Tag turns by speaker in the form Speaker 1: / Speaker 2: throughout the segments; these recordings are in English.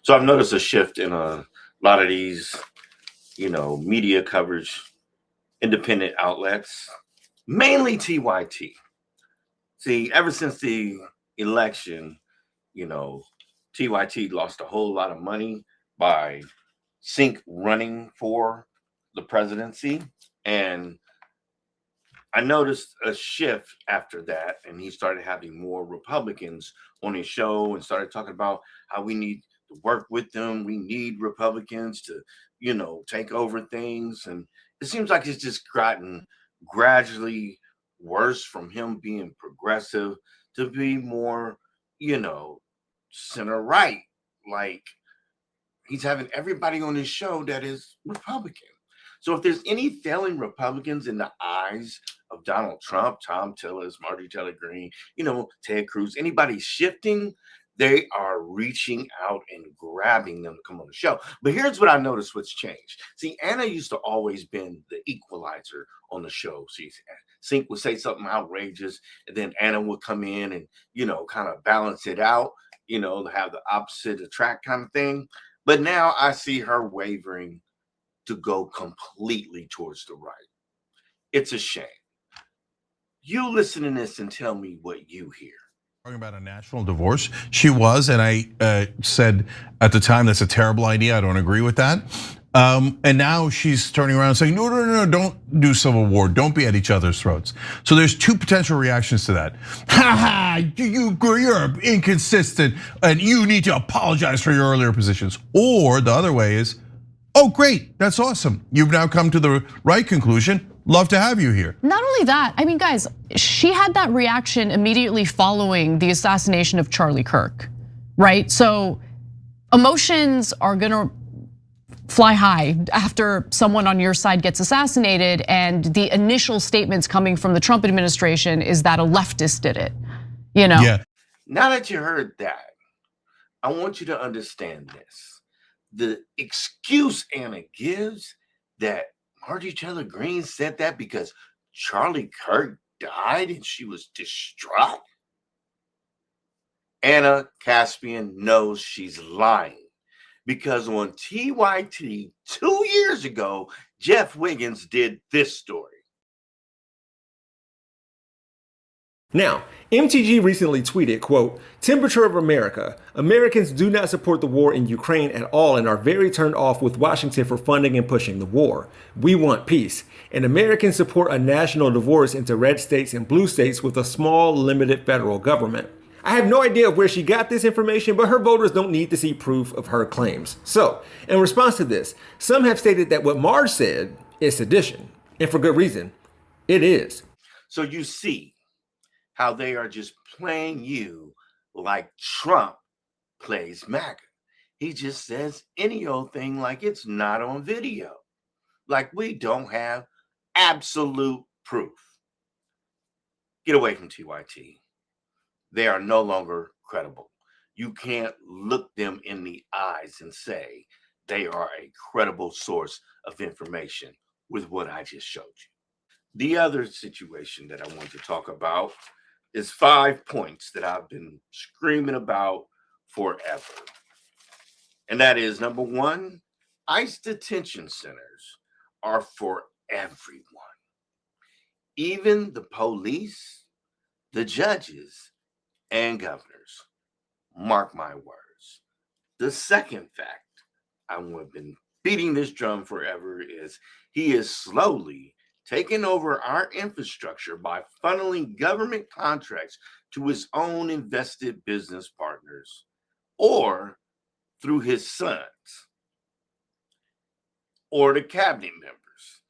Speaker 1: So I've noticed a shift in a lot of these, media coverage, independent outlets, mainly TYT. See, ever since the election, you know, TYT lost a whole lot of money by Sync running for the presidency. And I noticed a shift after that, and he started having more Republicans on his show and started talking about how we need to work with them. We need Republicans to, take over things. And it seems like it's just gotten gradually worse from him being progressive to be more, center right. Like he's having everybody on his show that is Republican. So if there's any failing Republicans in the eyes of Donald Trump, Tom Tillis, Marjorie Taylor Greene, Ted Cruz, anybody shifting, they are reaching out and grabbing them to come on the show. But here's what I noticed what's changed. See, Anna used to always been the equalizer on the show. Sync would say something outrageous, and then Anna would come in and, kind of balance it out, to have the opposite attract kind of thing. But now I see her wavering to go completely towards the right. It's a shame. You listen to this and tell me what you hear.
Speaker 2: Talking about a national divorce. She was, and I said at the time that's a terrible idea. I don't agree with that. And now she's turning around and saying, no, don't do civil war. Don't be at each other's throats. So there's two potential reactions to that. You're inconsistent and you need to apologize for your earlier positions. Or the other way is, oh, great, that's awesome. You've now come to the right conclusion. Love to have you here.
Speaker 3: Not only that, I mean, guys, she had that reaction immediately following the assassination of Charlie Kirk, right? So emotions are gonna fly high after someone on your side gets assassinated, and the initial statements coming from the Trump administration is that a leftist did it,
Speaker 2: Yeah.
Speaker 1: Now that you heard that, I want you to understand this. The excuse Anna gives that Marjorie Taylor Greene said that because Charlie Kirk died and she was distraught. Anna Caspian knows she's lying because on TYT 2 years ago, Jeff Wiggins did this story.
Speaker 4: Now, MTG recently tweeted, quote, "Temperature of America. Americans do not support the war in Ukraine at all and are very turned off with Washington for funding and pushing the war. We want peace. And Americans support a national divorce into red states and blue states with a small, limited federal government." I have no idea where she got this information, but her voters don't need to see proof of her claims. So, in response to this, some have stated that what Marge said is sedition. And for good reason. It is.
Speaker 1: So you see how they are just playing you like Trump plays MAGA. He just says any old thing like it's not on video. Like we don't have absolute proof. Get away from TYT. They are no longer credible. You can't look them in the eyes and say they are a credible source of information with what I just showed you. The other situation that I want to talk about is 5 points that I've been screaming about forever. And that is number one, ICE detention centers are for everyone. Even the police, the judges, and governors. Mark my words. The second fact, I've been beating this drum forever, is he is slowly taking over our infrastructure by funneling government contracts to his own invested business partners or through his sons or the cabinet members.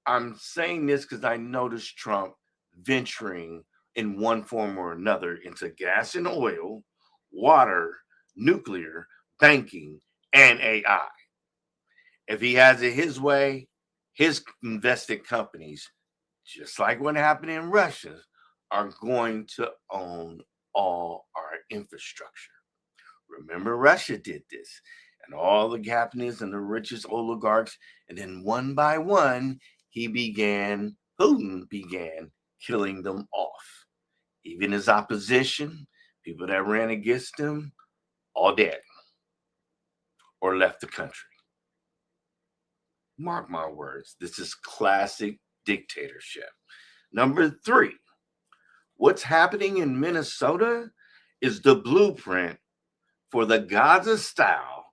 Speaker 1: I'm saying this because I noticed Trump venturing in one form or another into gas and oil, water, nuclear, banking, and AI. If he has it his way, his invested companies, just like what happened in Russia, are going to own all our infrastructure. Remember, Russia did this, and all the captains and the richest oligarchs, and then one by one, Putin began killing them off. Even his opposition, people that ran against him, all dead. or left the country. Mark my words, this is classic dictatorship. Number 3, what's happening in Minnesota is the blueprint for the Gaza-style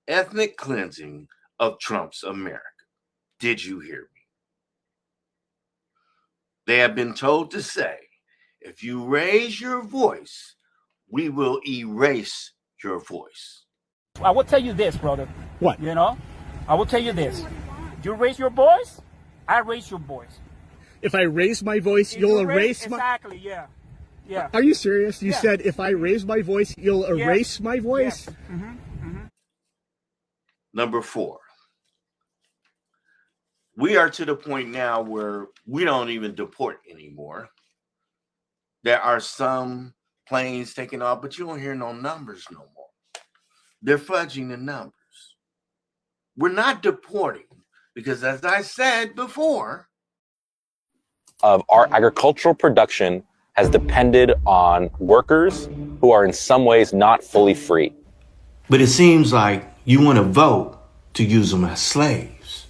Speaker 1: ethnic cleansing of Trump's America. Did you hear me? They have been told to say, if you raise your voice, we will erase your voice.
Speaker 5: I will tell you this, brother.
Speaker 6: What?
Speaker 5: You know, I will tell you this. You raise your voice, I raise your voice.
Speaker 6: If I raise my voice,
Speaker 5: If
Speaker 6: you'll
Speaker 5: you
Speaker 6: erase my...
Speaker 5: Exactly, yeah. Yeah.
Speaker 6: Are you serious? You
Speaker 5: Yeah.
Speaker 6: said if I raise my voice, you'll erase my voice?
Speaker 5: Yes. Mm-hmm.
Speaker 1: Number 4, we are to the point now where we don't even deport anymore. There are some planes taking off, but you don't hear no numbers no more. They're fudging the numbers. We're not deporting because, as I said before,
Speaker 7: of our agricultural production has depended on workers who are in some ways not fully free.
Speaker 1: but it seems like you want to vote to use them as slaves,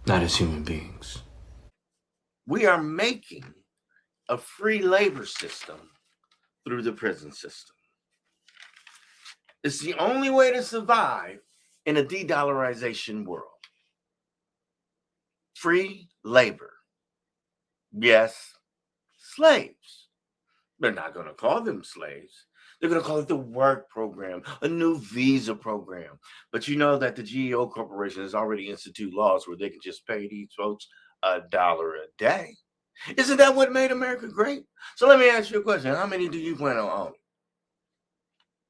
Speaker 1: not as human beings. We are making a free labor system through the prison system. It's the only way to survive in a de-dollarization world. Free labor. Yes, slaves. They're not going to call them slaves. They're going to call it the work program, a new visa program. But you know that the GEO Corporation has already instituted laws where they can just pay these folks $1 a day. Isn't that what made America great? So let me ask you a question. How many do you plan on owning?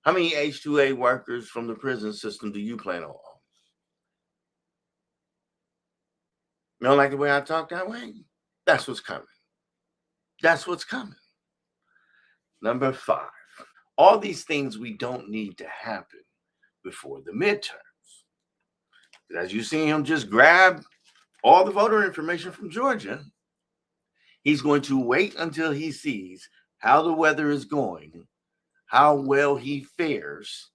Speaker 1: How many H-2A workers from the prison system do you plan on owning? You don't like the way I talk that way? That's what's coming. That's what's coming. Number 5, all these things we don't need to happen before the midterms. As you see him just grab all the voter information from Georgia, he's going to wait until he sees how the weather is going, how well he fares,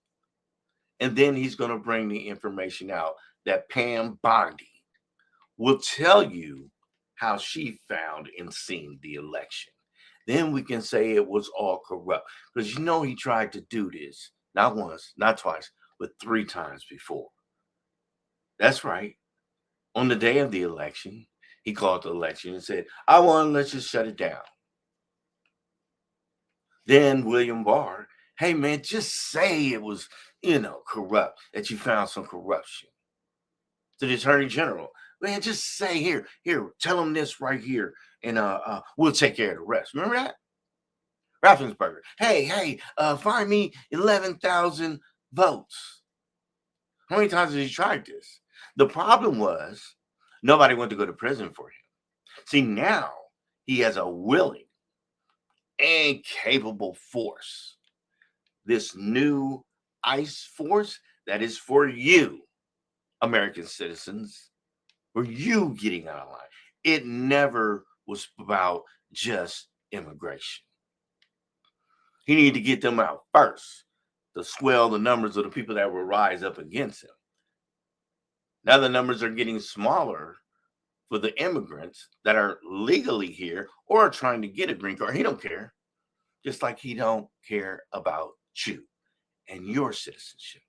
Speaker 1: and then he's going to bring the information out that Pam Bondi will tell you how she found and seen the election. Then we can say it was all corrupt. Because you know he tried to do this, not once, not twice, but 3 times before. That's right. On the day of the election, he called the election and said, I want, let's just shut it down. Then William Barr, hey man, just say it was, corrupt, that you found some corruption. To the Attorney General, man, just say here, tell them this right here, and we'll take care of the rest. Remember that? Raffensperger, hey, find me 11,000 votes. How many times has he tried this? The problem was nobody went to go to prison for him. See, now he has a willing and capable force. This new ICE force that is for you, American citizens, for you getting out of line. It never was about just immigration. He needed to get them out first to swell the numbers of the people that will rise up against him. Now the numbers are getting smaller for the immigrants that are legally here or are trying to get a green card. He don't care. Just like he don't care about you and your citizenship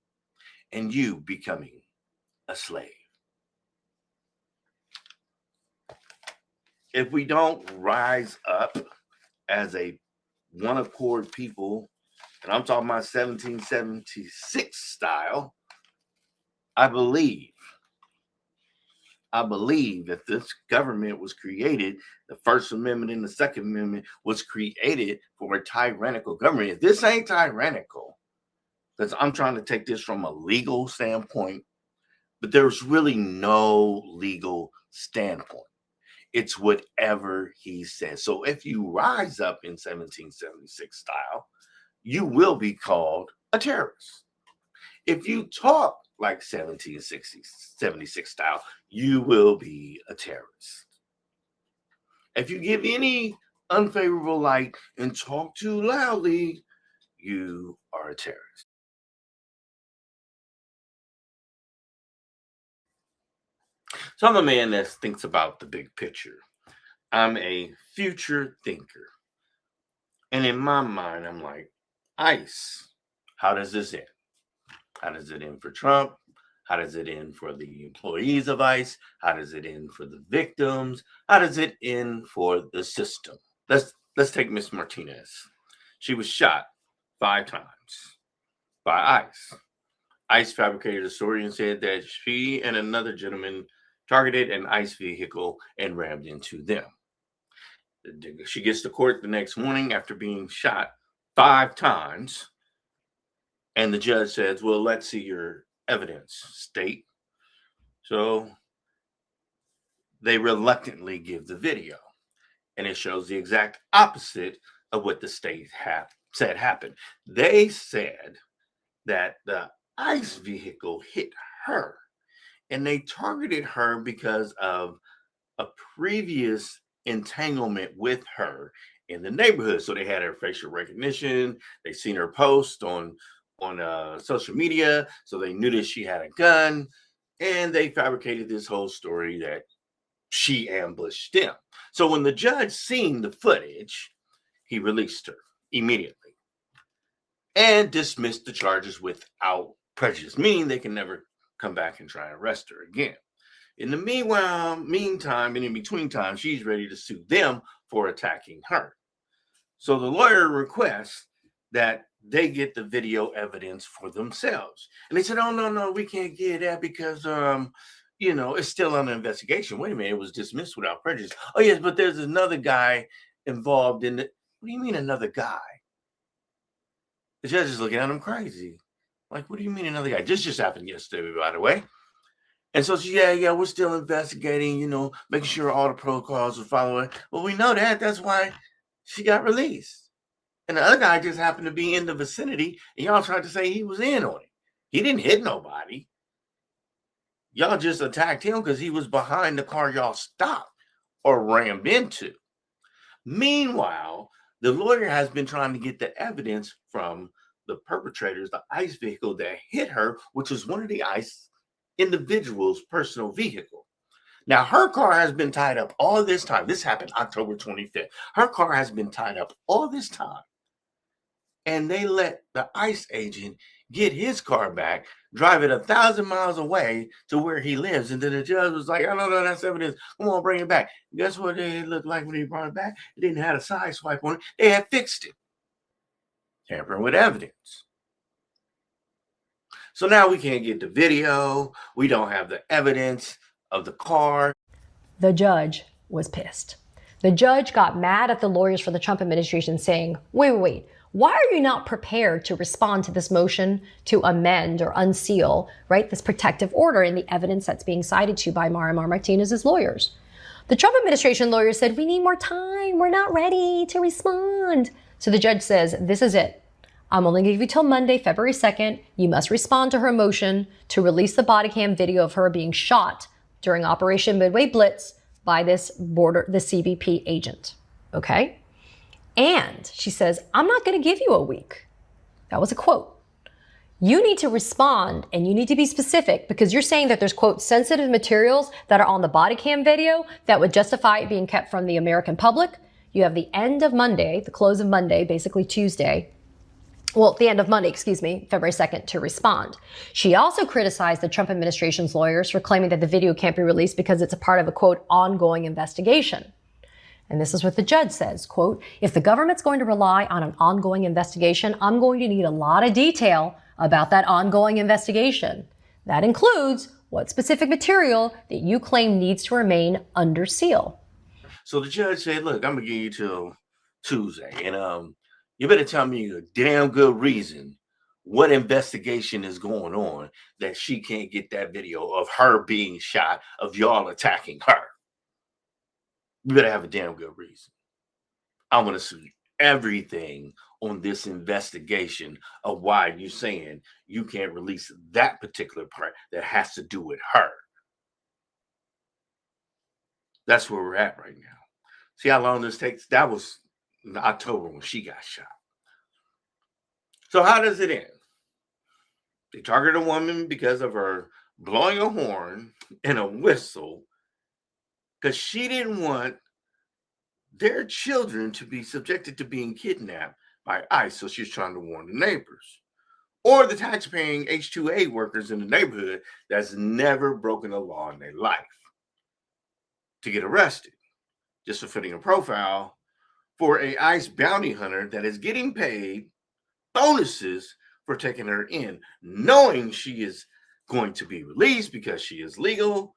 Speaker 1: and you becoming a slave. If we don't rise up as a one accord people, and I'm talking about 1776 style, I believe that this government was created, the First Amendment and the Second Amendment was created for a tyrannical government. If this ain't tyrannical, because I'm trying to take this from a legal standpoint, but there's really no legal standpoint. It's whatever he says. So if you rise up in 1776 style, you will be called a terrorist. If you talk like 1776 style, you will be a terrorist. If you give any unfavorable light and talk too loudly, you are a terrorist. So I'm a man that thinks about the big picture. I'm a future thinker. And in my mind, I'm like, ICE, how does this end? How does it end for Trump? How does it end for the employees of ICE? How does it end for the victims? How does it end for the system? Let's take Miss Martinez. She was shot 5 times by ICE. ICE fabricated a story and said that she and another gentleman targeted an ICE vehicle and rammed into them. She gets to court the next morning after being shot 5 times. And the judge says, well, let's see your evidence, state. So they reluctantly give the video. And it shows the exact opposite of what the state said happened. They said that the ICE vehicle hit her. And they targeted her because of a previous entanglement with her in the neighborhood. So they had her facial recognition. They seen her post on social media. So they knew that she had a gun. And they fabricated this whole story that she ambushed them. So when the judge seen the footage, he released her immediately and dismissed the charges without prejudice, meaning they can never come back and try and arrest her again. In the meantime, and in between time, she's ready to sue them for attacking her. So the lawyer requests that they get the video evidence for themselves. And they said, oh, no, we can't get that because, it's still under investigation. Wait a minute, it was dismissed without prejudice. Oh, yes, but there's another guy involved in it. What do you mean another guy? The judge is looking at him crazy. Like, what do you mean another guy? This just happened yesterday, by the way. And so she, yeah, we're still investigating, making sure all the protocols are following. Well, we know that. That's why she got released. And the other guy just happened to be in the vicinity, and y'all tried to say he was in on it. He didn't hit nobody. Y'all just attacked him because he was behind the car y'all stopped or rammed into. Meanwhile, the lawyer has been trying to get the evidence from the perpetrators, the ICE vehicle that hit her, which was one of the ICE individual's personal vehicle. Now, her car has been tied up all this time. This happened October 25th. Her car has been tied up all this time. And they let the ICE agent get his car back, drive it 1,000 miles away to where he lives. And then the judge was like, oh, no, that's evidence. Come on, bring it back. Guess what it looked like when he brought it back? It didn't have a side swipe on it. They had fixed it. Tampering with evidence. So now we can't get the video. We don't have the evidence of the car.
Speaker 8: The judge was pissed. The judge got mad at the lawyers for the Trump administration saying, wait, why are you not prepared to respond to this motion to amend or unseal, right, this protective order in the evidence that's being cited to by Mar Martinez's lawyers? The Trump administration lawyers said, we need more time. We're not ready to respond. So the judge says, this is it. I'm only going to give you till Monday, February 2nd. You must respond to her motion to release the body cam video of her being shot during Operation Midway Blitz by the CBP agent. Okay? And she says, I'm not going to give you a week. That was a quote. You need to respond and you need to be specific because you're saying that there's, quote, sensitive materials that are on the body cam video that would justify it being kept from the American public. You have the end of Monday, the close of Monday, basically Tuesday. Well, the end of Monday, February 2nd, to respond. She also criticized the Trump administration's lawyers for claiming that the video can't be released because it's a part of a, quote, ongoing investigation. And this is what the judge says, quote, if the government's going to rely on an ongoing investigation, I'm going to need a lot of detail about that ongoing investigation. That includes what specific material that you claim needs to remain under seal.
Speaker 1: So the judge said, look, I'm going to give you till Tuesday. And you better tell me a damn good reason what investigation is going on that she can't get that video of her being shot, of y'all attacking her. You better have a damn good reason. I want to see everything on this investigation of why you're saying you can't release that particular part that has to do with her. That's where we're at right now. See how long this takes? That was in October when she got shot. So how does it end? They target a woman because of her blowing a horn and a whistle because she didn't want their children to be subjected to being kidnapped by ICE. So she was trying to warn the neighbors or the tax-paying H-2A workers in the neighborhood that's never broken a law in their life to get arrested, just for fitting a profile for a ICE bounty hunter that is getting paid bonuses for taking her in, knowing she is going to be released because she is legal,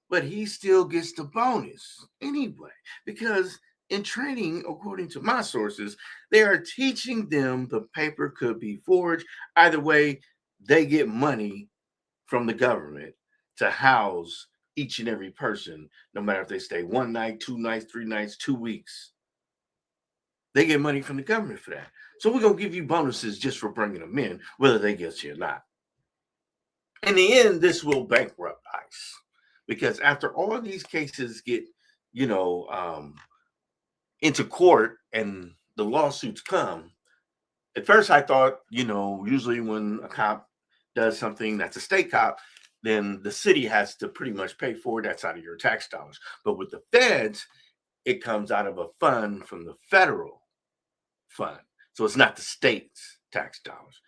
Speaker 1: but he still gets the bonus anyway. Because in training, according to my sources, they are teaching them the paper could be forged. Either way, they get money from the government to house each and every person, no matter if they stay 1 night, 2 nights, 3 nights, 2 weeks. They get money from the government for that. So we're going to give you bonuses just for bringing them in, whether they get you or not. In the end, this will bankrupt ICE, because after all of these cases get, into court and the lawsuits come, at first I thought, usually when a cop does something that's a state cop, then the city has to pretty much pay for it. That's out of your tax dollars. But with the feds, it comes out of a fund from the federal fund. So it's not the state's tax dollars,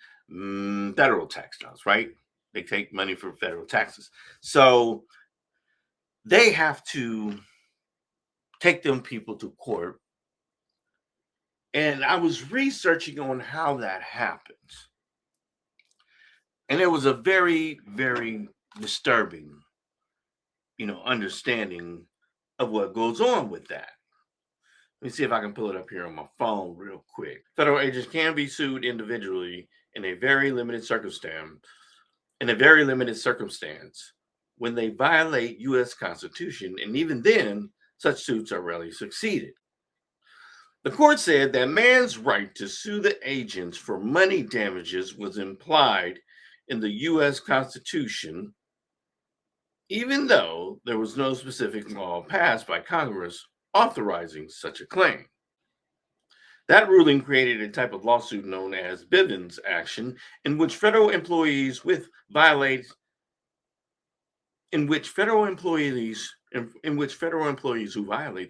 Speaker 1: federal tax dollars, right? They take money from federal taxes. So they have to take them people to court. And I was researching on how that happens. And it was a very, very disturbing, understanding of what goes on with that. Let me see if I can pull it up here on my phone real quick. Federal agents can be sued individually in a very limited circumstance, when they violate U.S. Constitution, and even then, such suits are rarely succeeded. The court said that man's right to sue the agents for money damages was implied in the U.S. Constitution, even though there was no specific law passed by Congress authorizing such a claim. That ruling created a type of lawsuit known as Bivens action, in which federal employees who violate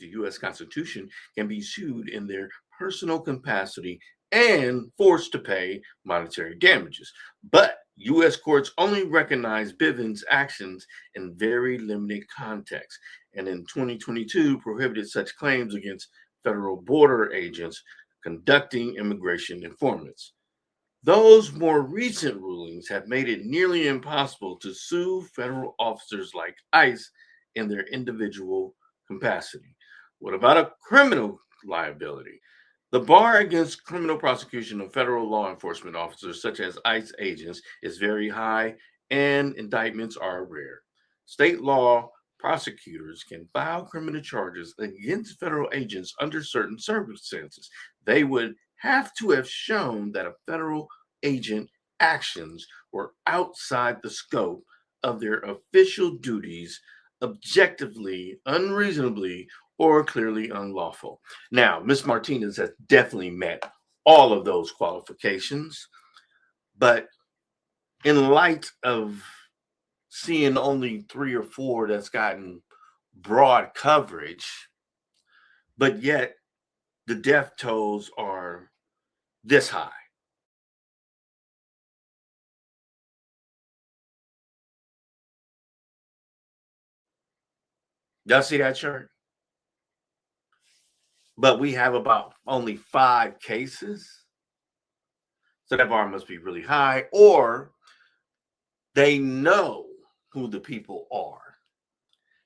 Speaker 1: the U.S. Constitution can be sued in their personal capacity and forced to pay monetary damages. But U.S. courts only recognize Bivens actions in very limited context, and in 2022 prohibited such claims against federal border agents conducting immigration informants. Those more recent rulings have made it nearly impossible to sue federal officers like ICE in their individual capacity. What about a criminal liability? The bar against criminal prosecution of federal law enforcement officers, such as ICE agents, is very high, and indictments are rare. State law prosecutors can file criminal charges against federal agents under certain circumstances. They would have to have shown that a federal agent actions were outside the scope of their official duties, objectively, unreasonably, or clearly unlawful. Now, Ms. Martinez has definitely met all of those qualifications, but in light of seeing only 3 or 4 that's gotten broad coverage, but yet the death tolls are this high. Y'all see that chart? But we have about only 5 cases. So that bar must be really high, or they know who the people are.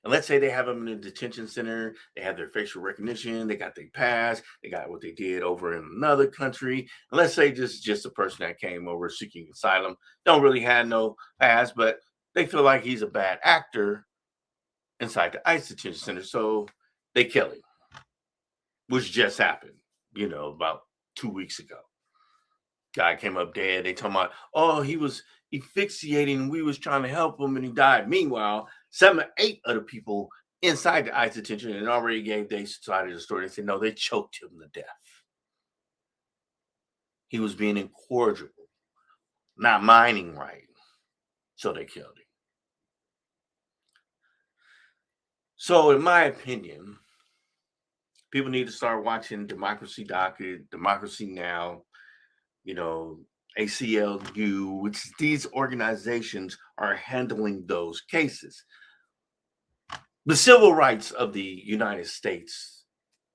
Speaker 1: And let's say they have them in a detention center, they have their facial recognition, they got their pass, they got what they did over in another country. And let's say just a person that came over seeking asylum, don't really have no pass, but they feel like he's a bad actor inside the ICE detention center, so they kill him, which just happened, about 2 weeks ago. Guy came up dead. They told him, oh, he was asphyxiating. We was trying to help him, and he died. Meanwhile, 7 or 8 other people inside the ICE detention and already gave their side of the story. They said, no, they choked him to death. He was being incorrigible, not mining right, so they killed him. So, in my opinion, people need to start watching Democracy Docket, Democracy Now, ACLU, which these organizations are handling those cases. The civil rights of the United States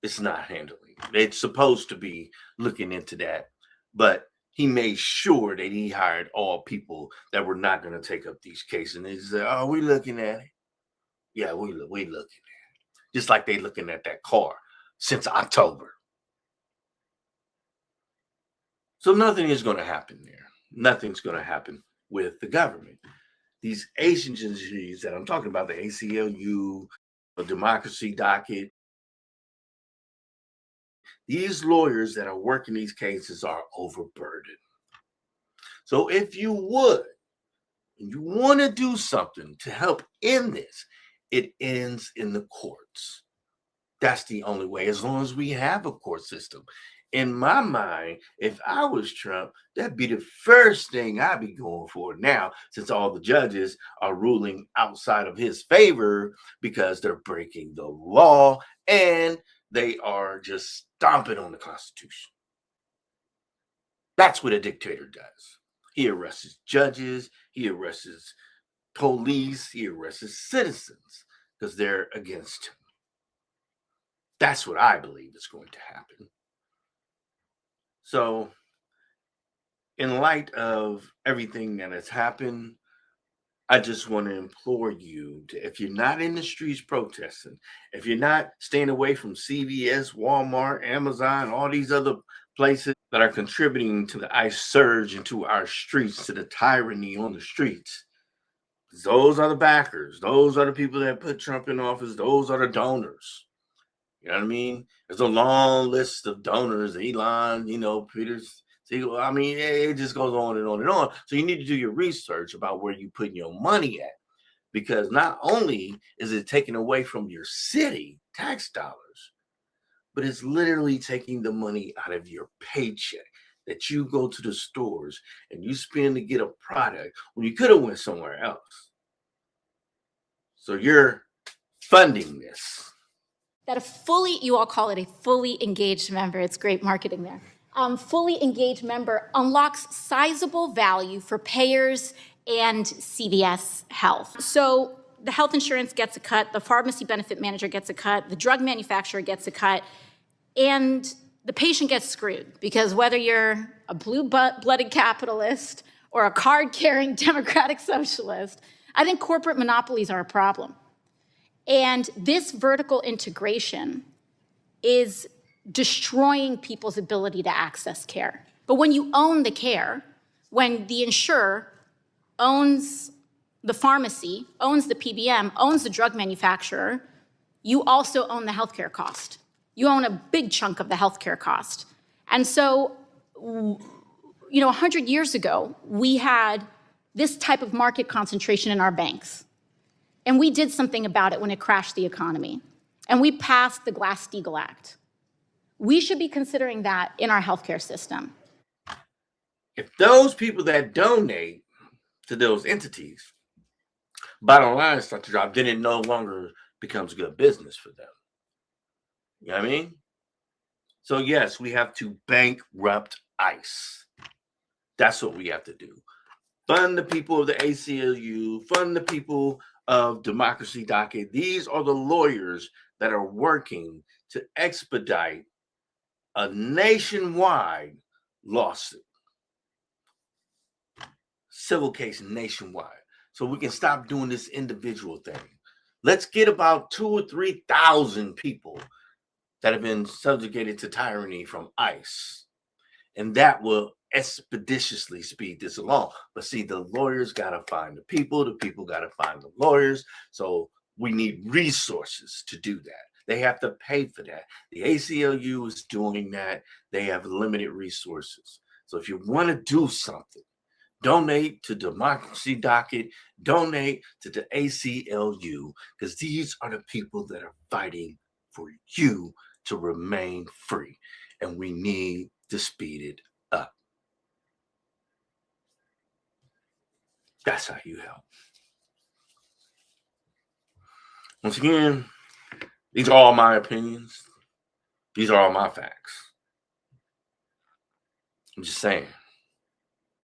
Speaker 1: is not handling. It's supposed to be looking into that, but he made sure that he hired all people that were not going to take up these cases. And he said, "Oh, we looking at it. Yeah, we looking at it." Just like they looking at that car since October. So nothing is going to happen there. Nothing's going to happen with the government. These agencies that I'm talking about, the ACLU, the Democracy Docket, these lawyers that are working these cases are overburdened. So if you would, and you want to do something to help end this, it ends in the courts. That's the only way, as long as we have a court system. In my mind, if I was Trump, that'd be the first thing I'd be going for now, since all the judges are ruling outside of his favor because they're breaking the law and they are just stomping on the Constitution. That's what a dictator does. He arrests judges, he arrests police, he arrests citizens because they're against him. That's what I believe is going to happen. So, in light of everything that has happened, I just want to implore you to, if you're not in the streets protesting, if you're not staying away from CVS, Walmart, Amazon, all these other places that are contributing to the ICE surge into our streets, to the tyranny on the streets, those are the backers. Those are the people that put Trump in office. Those are the donors. You know what I mean? There's a long list of donors, Elon, Peters. I mean, it just goes on and on and on. So you need to do your research about where you're putting your money at, because not only is it taken away from your city tax dollars, but it's literally taking the money out of your paycheck that you go to the stores and you spend to get a product when you could have went somewhere else. So you're funding this.
Speaker 9: You all call it a fully engaged member. It's great marketing there. Fully engaged member unlocks sizable value for payers and CVS Health. So the health insurance gets a cut, the pharmacy benefit manager gets a cut, the drug manufacturer gets a cut, and the patient gets screwed, because whether you're a blue-blooded capitalist or a card-carrying democratic socialist, I think corporate monopolies are a problem. And this vertical integration is destroying people's ability to access care. But when you own the care, when the insurer owns the pharmacy, owns the PBM, owns the drug manufacturer, you also own the healthcare cost. You own a big chunk of the healthcare cost. And so, 100 years ago, we had this type of market concentration in our banks. And we did something about it when it crashed the economy. And we passed the Glass-Steagall Act. We should be considering that in our healthcare system.
Speaker 1: If those people that donate to those entities, bottom line start to drop, then it no longer becomes good business for them. You know what I mean? So yes, we have to bankrupt ICE. That's what we have to do. Fund the people of the ACLU, fund the people of Democracy Docket. These are the lawyers that are working to expedite a nationwide lawsuit, civil case nationwide, so we can stop doing this individual thing. Let's get about 2,000 or 3,000 people that have been subjugated to tyranny from ICE, and that will expeditiously speed this along. But see, the lawyers got to find the people got to find the lawyers. So we need resources to do that. They have to pay for that. The ACLU is doing that. They have limited resources. So if you want to do something, donate to Democracy Docket, donate to the ACLU, because these are the people that are fighting for you to remain free. And we need to speed it up. That's how you help. Once again, These are all my opinions. These are all my facts. I'm just saying.